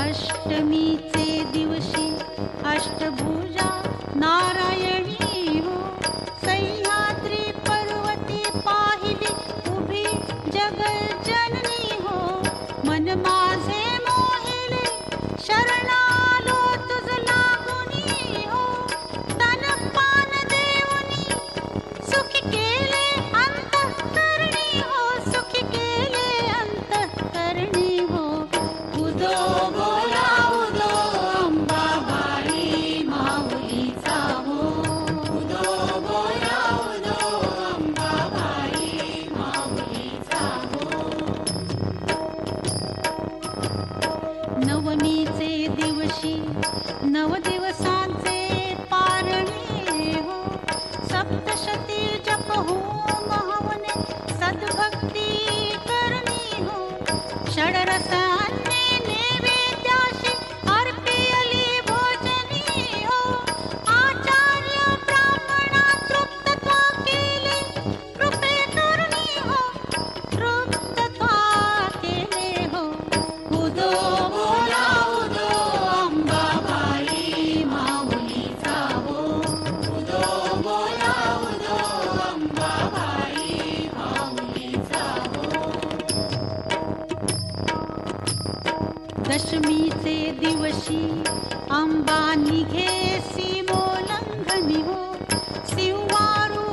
अष्टमीचे दिवशी अष्टभुजा नारायणी हो, सह्याद्री पर्वती पाहिली उभी जगज्जननी हो. मन माझे मोहिले शरणालो तुझ लागुनी हो, तन पान देऊनी सुखी केले अंतःकरणी हो, सुखी केले अंतःकरणी हो. उदो बोला उदो अंबाबाई माऊलीचा हो, उदो बोला उदो अंबाबाई माऊलीचा हो. नवमीचे दिवशी नव दिवसांचे पारणे हो, सप्तशती जप हो महवने सद्भक्ती करणी हो. षडरस अन्ने नैवेद्याशी अर्पियली भोजनी हो, आचार्य ब्राह्मणा तृप्तत्वा केले कृपे करुणी हो, तृप्तत्वा केले हो. उदो बोला उदो अंबाबाई माऊलीचा हो, उदो बोला उदो अंबाबाई माऊलीचा हो. दशमीचे दिवशी अंबा निघे सीमोल्लंघनी हो, सिंहारू